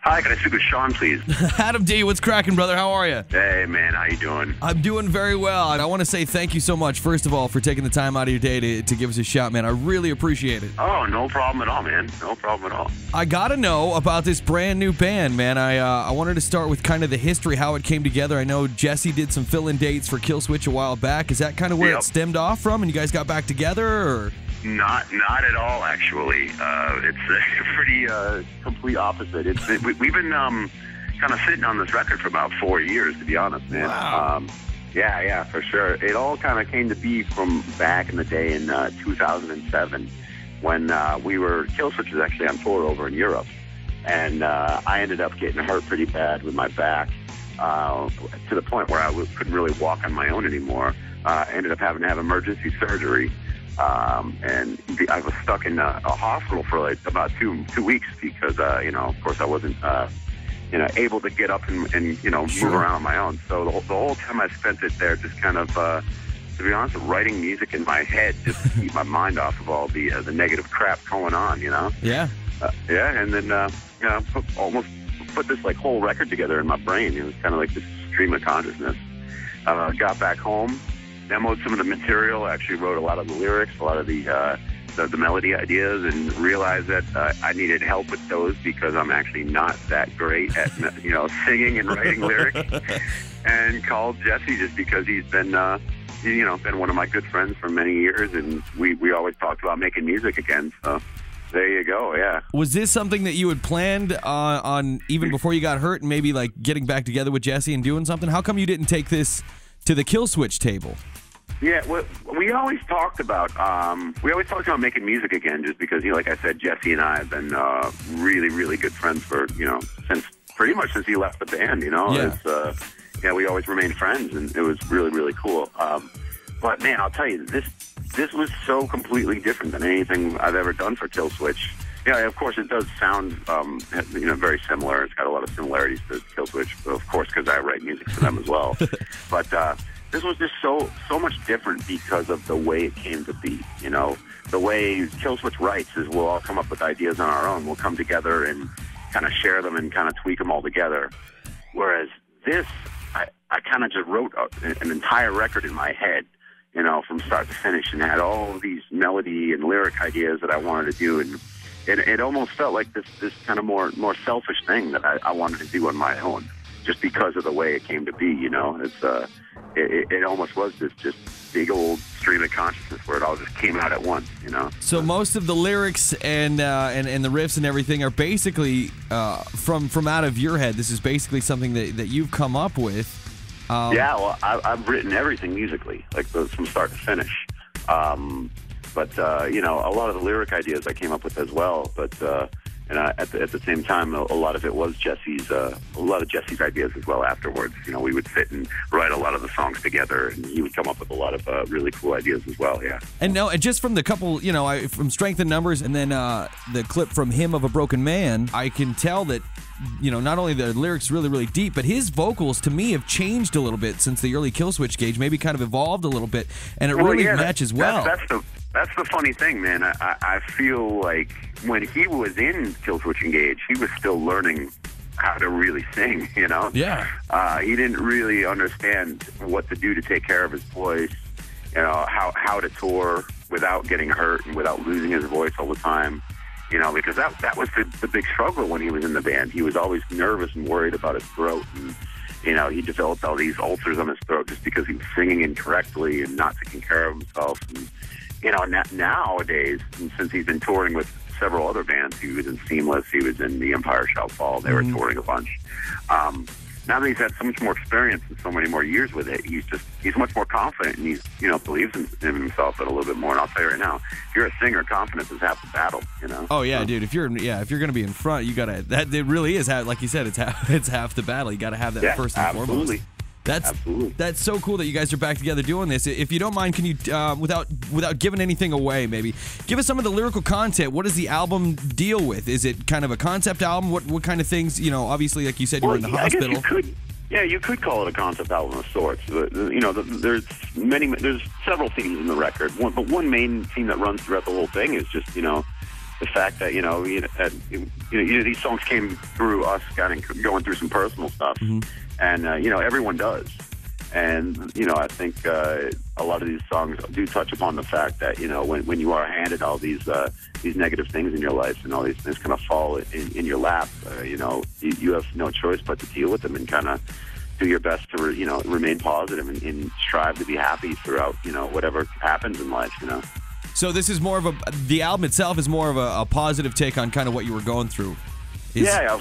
Hi, can I speak with Sean, please? Adam D, what's cracking, brother? How are you? Hey, man, how you doing? I'm doing very well. I want to say thank you so much, first of all, for taking the time out of your day to give us a shot, man. I really appreciate it. Oh, no problem at all, man. No problem at all. I got to know about this brand new band, man. I wanted to start with kind of the history, how it came together. I know Jesse did some fill-in dates for Killswitch a while back. Is that kind of where it stemmed off from, and you guys got back together, or...? Not at all, actually. It's a pretty complete opposite. We've been kind of sitting on this record for about 4 years, to be honest, man. Wow. Yeah, for sure. It all kind of came to be from back in the day in 2007 when Killswitch was actually on tour over in Europe. And I ended up getting hurt pretty bad with my back to the point where I couldn't really walk on my own anymore. I ended up having to have emergency surgery. And I was stuck in a hospital for like about two weeks because, of course I wasn't, able to get up and move around on my own. So the whole time I spent it there just kind of, to be honest, writing music in my head just to keep my mind off of all the negative crap going on, Yeah. And then, almost put this like whole record together in my brain. It was kind of like this stream of consciousness. Got back home, demoed some of the material, actually wrote a lot of the lyrics, a lot of the melody ideas, and realized that I needed help with those because I'm actually not that great at singing and writing lyrics. And called Jesse just because he's been been one of my good friends for many years, and we always talked about making music again. So there you go. Yeah. Was this something that you had planned on even before you got hurt, and maybe like getting back together with Jesse and doing something? How come you didn't take this to the Killswitch table? Yeah, well, we always talked about making music again, just because, like I said, Jesse and I have been really, really good friends for pretty much since he left the band. Yeah. We always remained friends, and it was really, really cool. But man, I'll tell you, this was so completely different than anything I've ever done for Killswitch. Yeah, of course, it does sound very similar. It's got a lot of similarities to Killswitch, of course, because I write music for them as well. But this was just so much different because of the way it came to be. The way Killswitch writes is we'll all come up with ideas on our own. We'll come together and kind of share them and kind of tweak them all together. Whereas this, I kind of just wrote an entire record in my head, from start to finish, and had all of these melody and lyric ideas that I wanted to do, and it almost felt like this kind of more selfish thing that I wanted to do on my own, just because of the way it came to be. It almost was this just big old stream of consciousness where it all just came out at once, So most of the lyrics and the riffs and everything are basically from out of your head. This is basically something that you've come up with. Yeah, well, I've written everything musically, like from start to finish. But a lot of the lyric ideas I came up with as well. But at the same time, a lot of it was Jesse's ideas as well. Afterwards, we would sit and write a lot of the songs together, and he would come up with a lot of really cool ideas as well. Yeah. And no, just from the couple, from Strength in Numbers, and then the clip from Hymn of a Broken Man, I can tell that. Not only the lyrics really, really deep, but his vocals to me have changed a little bit since the early Killswitch Engage, maybe kind of evolved a little bit, and it really matches well. That's the funny thing, man. I feel like when he was in Killswitch Engage, he was still learning how to really sing, Yeah. He didn't really understand what to do to take care of his voice, how to tour without getting hurt and without losing his voice all the time. Because that was the big struggle when he was in the band. He was always nervous and worried about his throat, and he developed all these ulcers on his throat just because he was singing incorrectly and not taking care of himself. And nowadays, since he's been touring with several other bands, he was in Seamless, he was in The Empire Shall Fall. They were touring a bunch. Now that he's had so much more experience and so many more years with it, he's much more confident, and he's believes in himself a little bit more. And I'll tell you right now, if you're a singer, confidence is half the battle. Oh yeah, dude. If you're gonna be in front, you gotta. It really is like you said. It's half the battle. You gotta have that first and foremost. That's so cool that you guys are back together doing this. If you don't mind, can you, without giving anything away, maybe give us some of the lyrical content? What does the album deal with? Is it kind of a concept album? What kind of things? Obviously, like you said, you were in the hospital. You could call it a concept album of sorts. There's several themes in the record. But one main theme that runs throughout the whole thing is just the fact that these songs came through us kind of going through some personal stuff, and everyone does. And, I think a lot of these songs do touch upon the fact that, when you are handed all these negative things in your life and all these things kind of fall in your lap, you have no choice but to deal with them and kind of do your best to, remain positive and strive to be happy throughout, whatever happens in life, So this is more of the album itself is more of a positive take on kind of what you were going through. Yeah,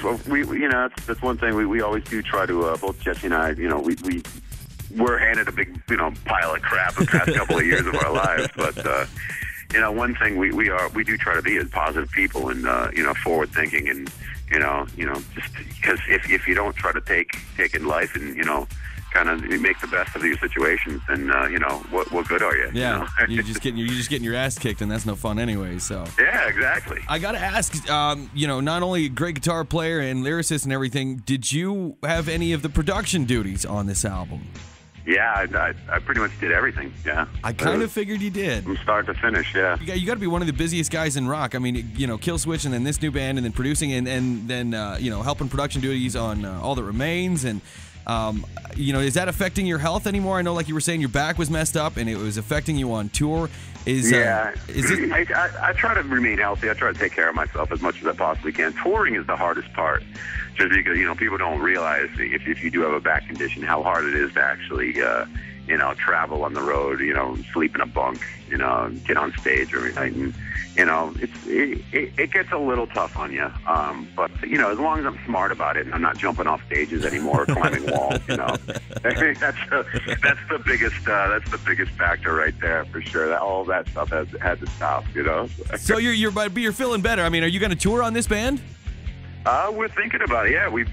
that's one thing we always do try to, both Jesse and I, we're handed a big, pile of crap the past couple of years of our lives. But, one thing we do try to be is positive people and, forward thinking and, just because if you don't try to take in life and, kind of make the best of your situations, then, what good are you? Yeah, you're just getting your ass kicked, and that's no fun anyway. So yeah, exactly. I gotta ask, not only a great guitar player and lyricist and everything, did you have any of the production duties on this album? Yeah, I pretty much did everything, yeah. I kind of figured you did. From start to finish, yeah. You got to be one of the busiest guys in rock. I mean, Killswitch and then this new band and then producing and then, helping production duties on All That Remains. And, is that affecting your health anymore? I know, like you were saying, your back was messed up and it was affecting you on tour. I try to remain healthy. I try to take care of myself as much as I possibly can. Touring is the hardest part. Just because, people don't realize if you do have a back condition, how hard it is to actually, travel on the road, sleep in a bunk, get on stage every night. And, it gets a little tough on you. But, as long as I'm smart about it and I'm not jumping off stages anymore or climbing walls, that's the biggest factor right there for sure. All that stuff had to stop, So you're feeling better. I mean, are you going to tour on this band? We're thinking about it. Yeah, we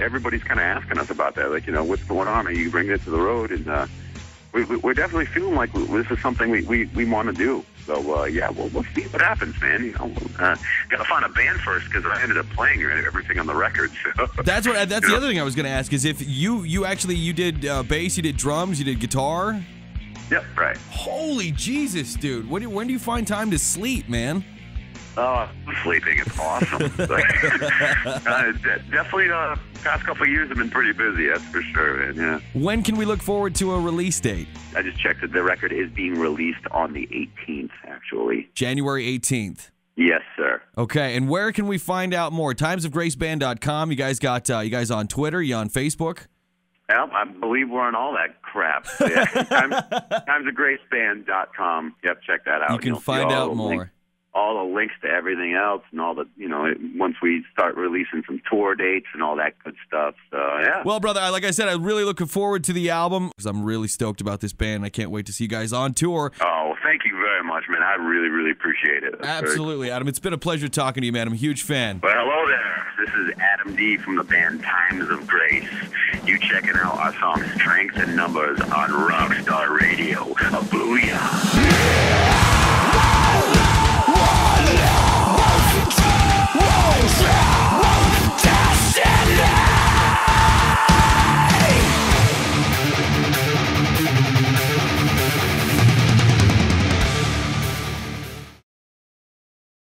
everybody's kind of asking us about that. Like, what's going on? Are you bringing it to the road? And we're definitely feeling like this is something we want to do. So we'll see what happens, man. Got to find a band first because I ended up playing everything on the record. So. That's the other thing I was going to ask is if you did bass, you did drums, you did guitar. Yep, right. Holy Jesus, dude! When do you find time to sleep, man? Oh, sleeping is awesome. Definitely the past couple of years have been pretty busy, that's for sure, man, yeah. When can we look forward to a release date? I just checked that the record is being released on the 18th, actually. January 18th? Yes, sir. Okay, and where can we find out more? timesofgraceband.com. You guys you guys on Twitter? You on Facebook? Well, I believe we're on all that crap. So yeah, timesofgraceband.com. Yep, check that out. You can find out more. All the links to everything else and all the, once we start releasing some tour dates and all that good stuff. So, yeah. Well, brother, like I said, I'm really looking forward to the album because I'm really stoked about this band. I can't wait to see you guys on tour. Oh, thank you very much, man. I really, really appreciate it. Absolutely, Adam. It's been a pleasure talking to you, man. I'm a huge fan. Well, hello there. This is Adam D. from the band Times of Grace. You checking out our song Strength and Numbers on Rockstar Radio. Booyah.